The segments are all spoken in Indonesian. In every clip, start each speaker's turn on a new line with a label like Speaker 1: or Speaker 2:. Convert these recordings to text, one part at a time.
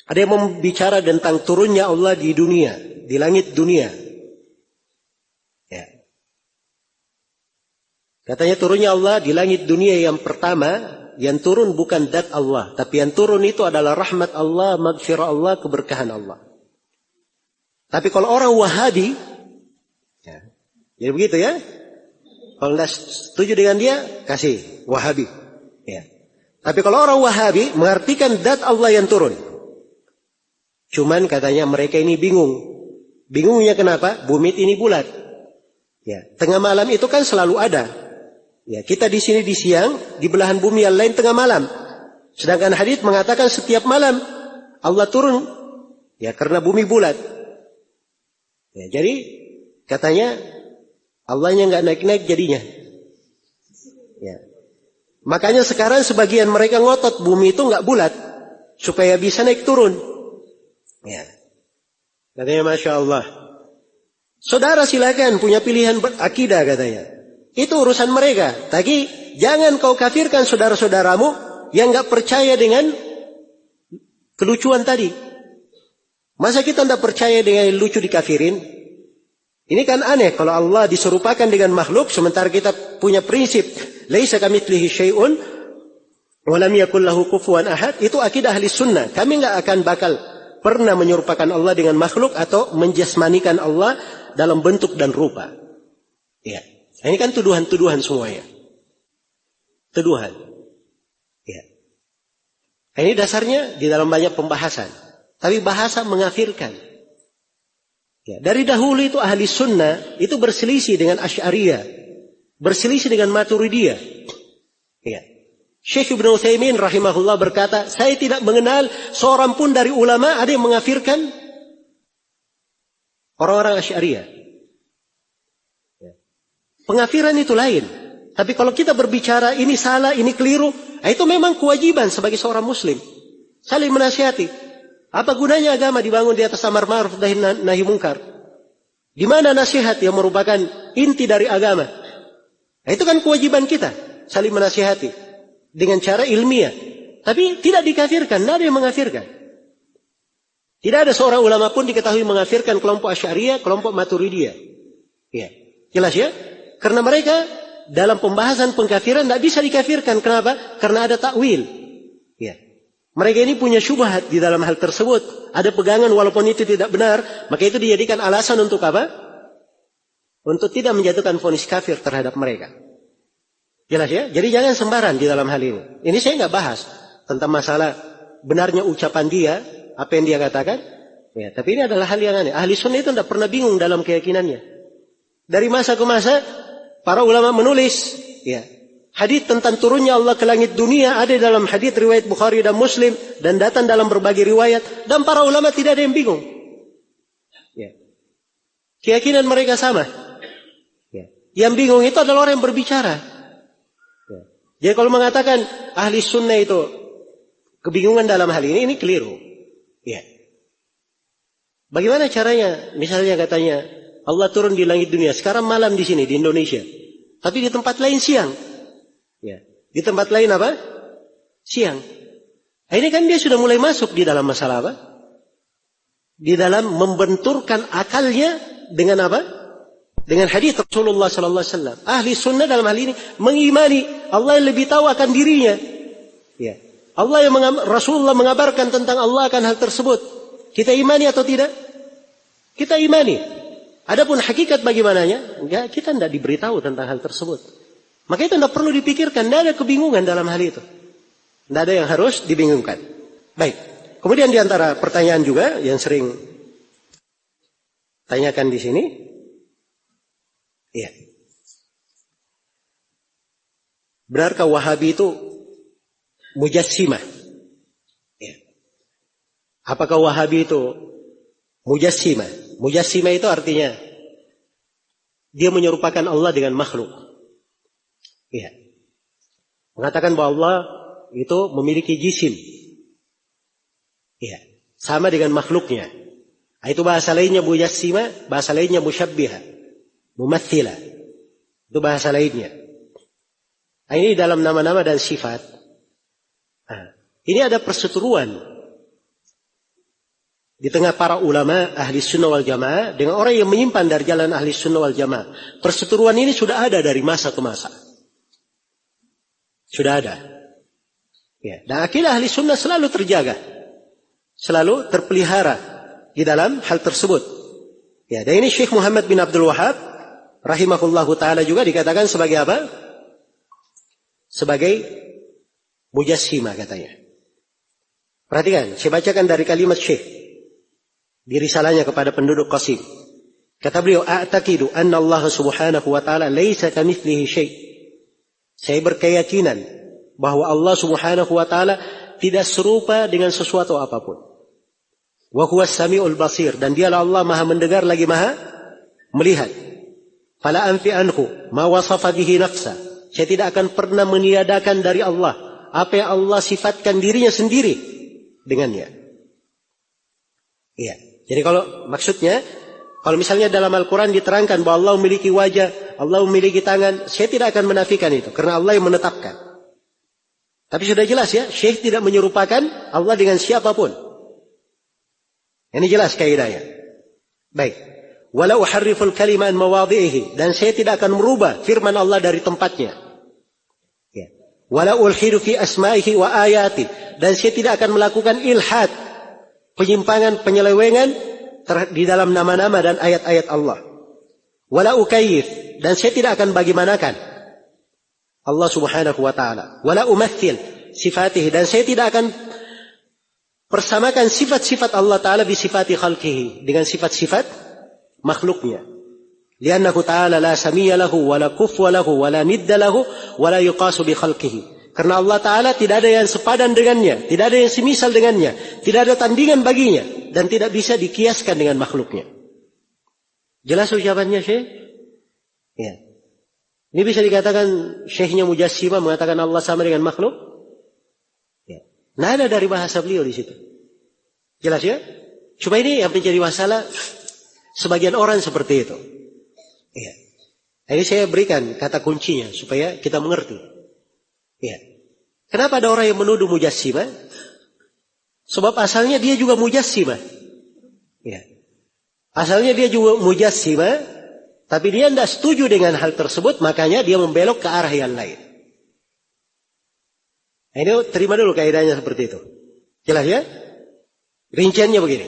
Speaker 1: Ada yang membicara tentang turunnya Allah di dunia, di langit dunia. Ya. Katanya turunnya Allah di langit dunia yang pertama, yang turun bukan zat Allah, tapi yang turun itu adalah rahmat Allah, maghfirah Allah, keberkahan Allah. Tapi kalau orang Wahabi, ya, jadi begitu ya. Kalau tidak setuju dengan dia, kasih Wahabi. Ya. Tapi kalau orang Wahabi mengartikan zat Allah yang turun. Cuman katanya mereka ini bingung. Bingungnya kenapa? Bumi ini bulat. Ya, tengah malam itu kan selalu ada. Ya, kita di sini di siang, di belahan bumi yang lain tengah malam. Sedangkan hadits mengatakan setiap malam Allah turun. Ya, karena bumi bulat. Ya, jadi katanya Allahnya nggak naik-naik jadinya. Ya. Makanya sekarang sebagian mereka ngotot bumi itu nggak bulat supaya bisa naik turun. Ya. Katanya Masya Allah. Saudara silakan punya pilihan berakidah katanya. Itu urusan mereka. Tapi jangan kau kafirkan saudara-saudaramu yang nggak percaya dengan kelucuan tadi. Masa kita tidak percaya dengan yang lucu dikafirin? Ini kan aneh kalau Allah diserupakan dengan makhluk sementara kita punya prinsip laisa kamitslihi syai'un wa lam yakul lahu kufuwan ahad. Itu akidah ahli sunnah. Kami nggak akan bakal pernah menyerupakan Allah dengan makhluk atau menjasmanikan Allah dalam bentuk dan rupa. Ya. Ini kan tuduhan-tuduhan semuanya. Tuduhan. Ya. Ini dasarnya di dalam banyak pembahasan. Tapi bahasa mengafirkan. Ya. Dari dahulu itu ahli sunnah itu berselisih dengan Asy'ariyah. Berselisih dengan Maturidiyah. Ya. Syekh Ibn Utsaimin rahimahullah berkata, saya tidak mengenal seorang pun dari ulama ada yang mengafirkan orang-orang Asy'ariyah. Ya. Pengafiran itu lain. Tapi kalau kita berbicara ini salah, ini keliru, itu memang kewajiban sebagai seorang muslim. Saling menasihati. Apa gunanya agama dibangun di atas amar ma'ruf nahi munkar? Di mana nasihat yang merupakan inti dari agama? Itu kan kewajiban kita, saling menasihati. Dengan cara ilmiah. Tapi tidak dikafirkan. Tidak ada yang mengafirkan. Tidak ada seorang ulama pun diketahui mengafirkan kelompok Asy'ariyah, kelompok Maturidiyah. Ya. Jelas ya? Karena mereka dalam pembahasan pengkafiran tidak bisa dikafirkan. Kenapa? Karena ada takwil. Ya. Mereka ini punya syubhat di dalam hal tersebut. Ada pegangan walaupun itu tidak benar. Maka itu dijadikan alasan untuk apa? Untuk tidak menjatuhkan vonis kafir terhadap mereka. Jelas ya? Jadi jangan sembarangan di dalam hal ini. Ini saya nggak bahas tentang masalah benarnya ucapan dia, apa yang dia katakan. Ya, tapi ini adalah hal yang aneh. Ahli sunnah itu tidak pernah bingung dalam keyakinannya. Dari masa ke masa, para ulama menulis, ya, hadits tentang turunnya Allah ke langit dunia ada dalam hadits riwayat Bukhari dan Muslim dan datang dalam berbagai riwayat. Dan para ulama tidak ada yang bingung. Ya. Keyakinan mereka sama. Ya. Yang bingung itu adalah orang yang berbicara. Jadi kalau mengatakan ahli sunnah itu kebingungan dalam hal ini keliru. Ya. Bagaimana caranya? Misalnya katanya Allah turun di langit dunia. Sekarang malam di sini di Indonesia. Tapi di tempat lain siang. Ya. Di tempat lain apa? Siang. Ini kan dia sudah mulai masuk di dalam masalah apa? Di dalam membenturkan akalnya dengan apa? Dengan hadis Rasulullah sallallahu alaihi wasallam. Ahli sunnah dalam hal ini mengimani Allah yang lebih tahu akan dirinya. Ya. Allah yang Rasulullah mengabarkan tentang Allah akan hal tersebut. Kita imani atau tidak? Kita imani. Adapun hakikat bagaimananya? Enggak, kita tidak diberitahu tentang hal tersebut. Maka itu tidak perlu dipikirkan, tidak ada kebingungan dalam hal itu. Tidak ada yang harus dibingungkan. Baik. Kemudian di antara pertanyaan juga yang sering tanyakan di sini. Ya. Benarkah Wahabi itu mujassimah? Ya. Apakah Wahabi itu mujassimah? Mujassimah itu artinya dia menyerupakan Allah dengan makhluk. Ya. Mengatakan bahwa Allah itu memiliki jisim. Ya. Sama dengan makhluknya. Itu bahasa lainnya mujassimah, bahasa lainnya musyabbihah. Mumathilah. Itu bahasa lainnya. Ini dalam nama-nama dan sifat. Ini ada perseteruan di tengah para ulama ahli sunnah wal jamaah dengan orang yang menyimpan dari jalan ahli sunnah wal jamaah. Perseteruan ini sudah ada dari masa ke masa. Sudah ada. Ya. Dan akidah ahli sunnah selalu terjaga. Selalu terpelihara di dalam hal tersebut. Ya. Dan ini Syekh Muhammad bin Abdul Wahab rahimahullahu ta'ala juga dikatakan sebagai apa? Sebagai mujassimah katanya. Perhatikan, saya bacakan dari kalimat Syekh di risalahnya kepada penduduk Qasim. Kata beliau, "A'taqidu anna Allah Subhanahu wa ta'ala laisa kamitslihi syai'." Saya berkeyakinan bahwa Allah Subhanahu wa ta'ala tidak serupa dengan sesuatu apapun. Wa huwas samiul basir, dan dialah Allah Maha mendengar lagi Maha melihat. Fala anfi anhu ma wasafa bihi nafsa. Saya tidak akan pernah meniadakan dari Allah apa yang Allah sifatkan dirinya sendiri dengannya. Iya. Jadi kalau maksudnya, kalau misalnya dalam Al-Quran diterangkan bahwa Allah memiliki wajah, Allah memiliki tangan, saya tidak akan menafikan itu, karena Allah yang menetapkan. Tapi sudah jelas ya, Syekh tidak menyerupakan Allah dengan siapapun. Ini jelas kaidahnya. Baik. Walau uharriful kalima an mawadhi'ihi, dan saya tidak akan merubah firman Allah dari tempatnya. Ya. Walau ulhidu fi asma'ihi wa ayati, dan saya tidak akan melakukan ilhad, penyimpangan, penyelewengan di dalam nama-nama dan ayat-ayat Allah. Wala ukayyif, dan saya tidak akan bagaimanakan Allah Subhanahu wa ta'ala. Wala umathil sifatihi, dan saya tidak akan persamakan sifat-sifat Allah ta'ala bisifati khalqihi, dengan sifat-sifat makhluknya. Liannahu ta'ala la samiyya lahu, wala kufwa lahu, wala nidda lahu, wala yuqasu bi khalqihi. Karena Allah Ta'ala tidak ada yang sepadan dengannya, tidak ada yang semisal dengannya, tidak ada tandingan baginya, dan tidak bisa dikiaskan dengan makhluknya. Jelas ucapannya Syekh? Ya. Ini bisa dikatakan Syekhnya Mujassimah mengatakan Allah sama dengan makhluk? Ya. Nah, ada dari bahasa beliau di situ. Jelas ya? Cuma ini yang menjadi masalah sebagian orang seperti itu. Ya. Ini saya berikan kata kuncinya supaya kita mengerti. Ya. Kenapa ada orang yang menuduh Mujassimah? Sebab asalnya dia juga Mujassimah. Ya. Asalnya dia juga Mujassimah, tapi dia tidak setuju dengan hal tersebut, makanya dia membelok ke arah yang lain. Nah, ini terima dulu kaidahnya seperti itu. Jelas ya? Rinciannya begini.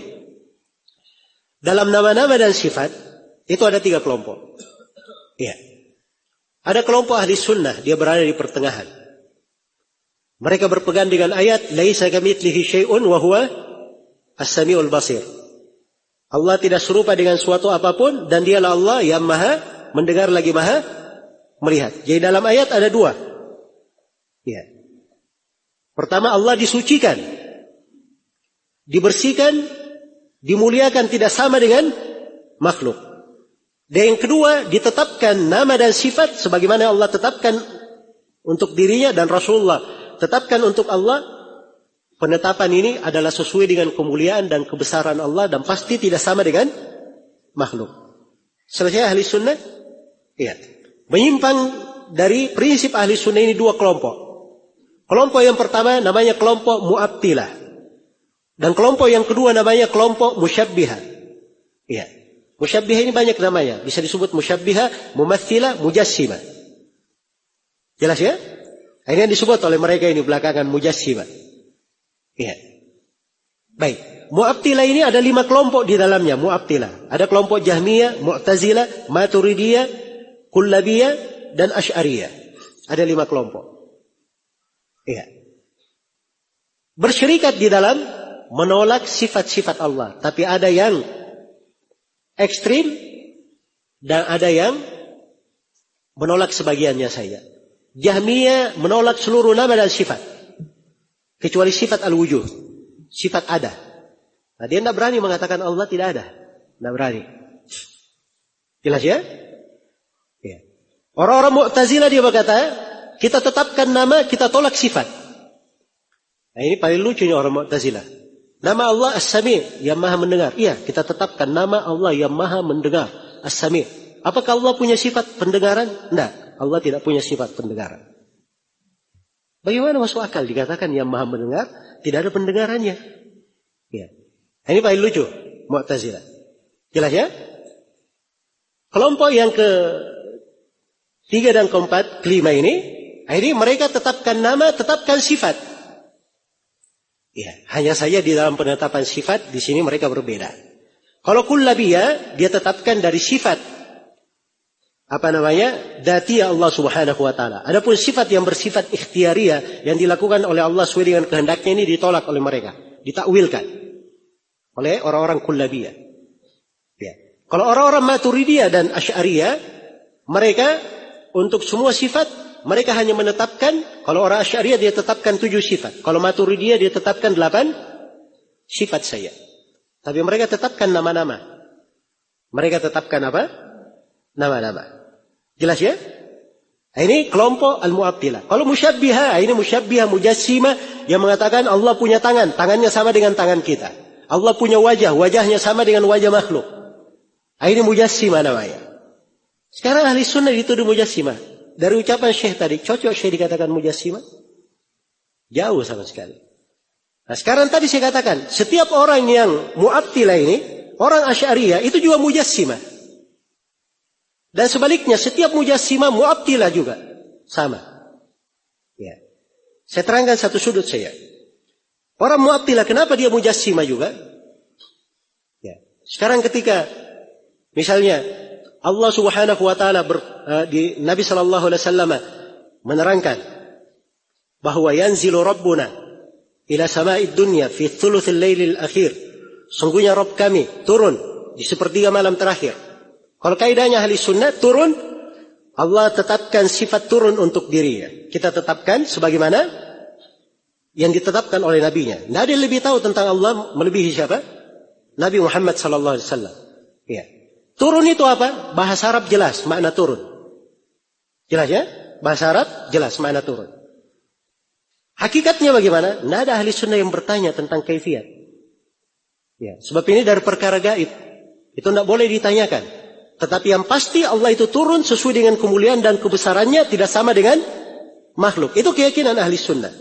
Speaker 1: Dalam nama-nama dan sifat itu ada 3 kelompok. Ya. Ada kelompok ahli sunnah, dia berada di pertengahan. Mereka berpegang dengan ayat laisa kamitslihi syai'un wa huwa as-sami'ul basir. Allah tidak serupa dengan suatu apapun, dan dialah Allah yang Maha mendengar lagi Maha melihat. Jadi dalam ayat ada 2. Ya. Pertama, Allah disucikan, dibersihkan, dimuliakan, tidak sama dengan makhluk. Dan yang kedua, ditetapkan nama dan sifat sebagaimana Allah tetapkan untuk dirinya dan Rasulullah tetapkan untuk Allah. Penetapan ini adalah sesuai dengan kemuliaan dan kebesaran Allah dan pasti tidak sama dengan makhluk. Selesai ahli sunnah? Iya. Menyimpang dari prinsip ahli sunnah ini 2 kelompok. Kelompok yang pertama namanya kelompok Mu'attilah. Dan kelompok yang kedua namanya kelompok Musyabbihah. Iya. Musyabbihah ini banyak namanya. Bisa disebut Musyabbihah, Mumathilah, Mujassimah. Jelas ya? Ini yang disebut oleh mereka ini belakangan Mujassimah. Iya. Baik. Mu'attilah ini ada 5 kelompok di dalamnya. Mu'attilah. Ada kelompok Jahmiyah, Mu'tazilah, Maturidiyah, Kullabiyah, dan Asy'ariyah. Ada 5 kelompok. Iya. Bersyirikat di dalam menolak sifat-sifat Allah. Tapi ada yang ekstrim dan ada yang menolak sebagiannya saja. Jahmiyah menolak seluruh nama dan sifat, kecuali sifat al-wujuh, sifat ada. Nah, dia tidak berani mengatakan Allah tidak ada. Tidak berani. Jelas ya? Ya. Orang-orang Mu'tazilah dia berkata, kita tetapkan nama, kita tolak sifat. Nah, ini paling lucunya orang Mu'tazilah. Nama Allah As-Sami', yang maha mendengar. Iya, kita tetapkan nama Allah yang maha mendengar, As-Sami'. Apakah Allah punya sifat pendengaran? Tidak. Allah tidak punya sifat pendengaran. Bagaimana masuk akal dikatakan yang maha mendengar tidak ada pendengarannya? Ya. Ini paling lucu, Mu'tazilah. Jelas ya? Kelompok yang ketiga dan keempat, kelima ini mereka tetapkan nama, tetapkan sifat. Ya, hanya saja di dalam penetapan sifat di sini mereka berbeda. Kalau kullabiyah dia tetapkan dari sifat dzatiyah Allah Subhanahu wa taala. Adapun sifat yang bersifat ikhtiariyah yang dilakukan oleh Allah sesuai dengan kehendaknya ini ditolak oleh mereka, ditakwilkan oleh orang-orang kullabiyah. Ya. Kalau orang-orang Maturidiyah dan Asy'ariyah, mereka untuk semua sifat mereka hanya menetapkan, kalau orang Asy'ariyah dia tetapkan 7 sifat. Kalau Maturidiyah dia tetapkan 8 sifat saja. Tapi mereka tetapkan nama-nama. Mereka tetapkan apa? Nama-nama. Jelas ya? Ini kelompok Al-Mu'attilah. Kalau Musyabbihah, ini Musyabbihah Mujassimah yang mengatakan Allah punya tangan, tangannya sama dengan tangan kita. Allah punya wajah, wajahnya sama dengan wajah makhluk. Ini Mujassimah namanya. Sekarang ahli sunnah dituduh Mujassimah. Dari ucapan Syekh tadi, cocok Syekh dikatakan Mujassimah? Jauh sama sekali. Nah sekarang tadi saya katakan, setiap orang yang Mu'attilah ini, orang Asy'ariyah itu juga Mujassimah. Dan sebaliknya, setiap Mujassimah Mu'attilah juga. Sama. Ya. Saya terangkan satu sudut saya. Orang Mu'attilah, kenapa dia Mujassimah juga? Ya. Sekarang ketika, misalnya, Allah Subhanahu wa taala di Nabi sallallahu alaihi wasallam menerangkan bahwa yanzilu rabbuna ila sama'id dunya fi thuluthil lailil akhir. Sungguhnya Rabb kami turun di sepertiga malam terakhir. Kalau kaidahnya ahli sunnah turun, Allah tetapkan sifat turun untuk dirinya. Kita tetapkan sebagaimana yang ditetapkan oleh nabinya. Tidak ada yang lebih tahu tentang Allah melebihi siapa? Nabi Muhammad sallallahu alaihi wasallam. Ya. Turun itu apa? Bahasa Arab jelas makna turun. Jelas ya? Bahasa Arab jelas makna turun. Hakikatnya bagaimana? Tidak ada ahli sunnah yang bertanya tentang kaifiyat. Ya, sebab ini dari perkara gaib. Itu tidak boleh ditanyakan. Tetapi yang pasti Allah itu turun sesuai dengan kemuliaan dan kebesarannya tidak sama dengan makhluk. Itu keyakinan ahli sunnah.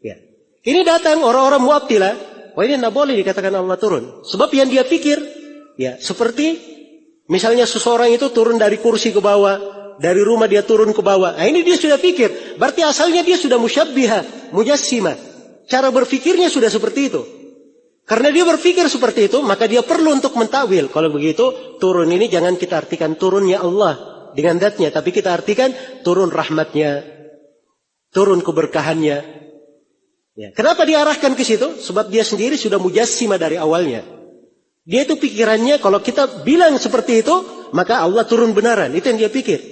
Speaker 1: Ya. Ini datang orang-orang Mu'attilah. Wah ini tidak boleh dikatakan Allah turun. Sebab yang dia pikir, ya seperti misalnya seseorang itu turun dari kursi ke bawah, dari rumah dia turun ke bawah. Nah ini dia sudah pikir. Berarti asalnya dia sudah musyabbihah, mujassimah. Cara berfikirnya sudah seperti itu. Karena dia berfikir seperti itu, maka dia perlu untuk mentakwil. Kalau begitu, turun ini jangan kita artikan turunnya Allah dengan zatnya. Tapi kita artikan turun rahmatnya, turun keberkahannya. Ya. Kenapa diarahkan ke situ? Sebab dia sendiri sudah mujassimah dari awalnya. Dia itu pikirannya kalau kita bilang seperti itu, maka Allah turun benaran. Itu yang dia pikir.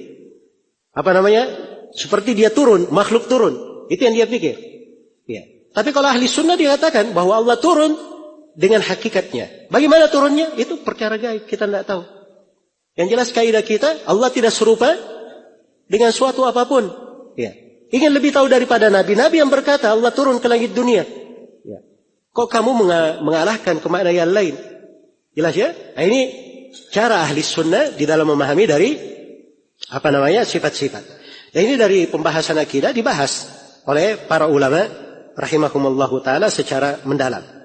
Speaker 1: Seperti dia turun, makhluk turun. Itu yang dia pikir. Ya. Tapi kalau ahli sunnah dikatakan bahwa Allah turun dengan hakikatnya. Bagaimana turunnya? Itu perkara gaib. Kita tidak tahu. Yang jelas kaidah kita, Allah tidak serupa dengan suatu apapun. Ya. Ingin lebih tahu daripada Nabi. Nabi yang berkata Allah turun ke langit dunia. Ya. Kok kamu mengalahkan ke makna yang lain? Jelas ya? Nah, ini cara ahli sunnah di dalam memahami dari sifat-sifat. Dan ini dari pembahasan akidah dibahas oleh para ulama rahimahumullahu taala secara mendalam.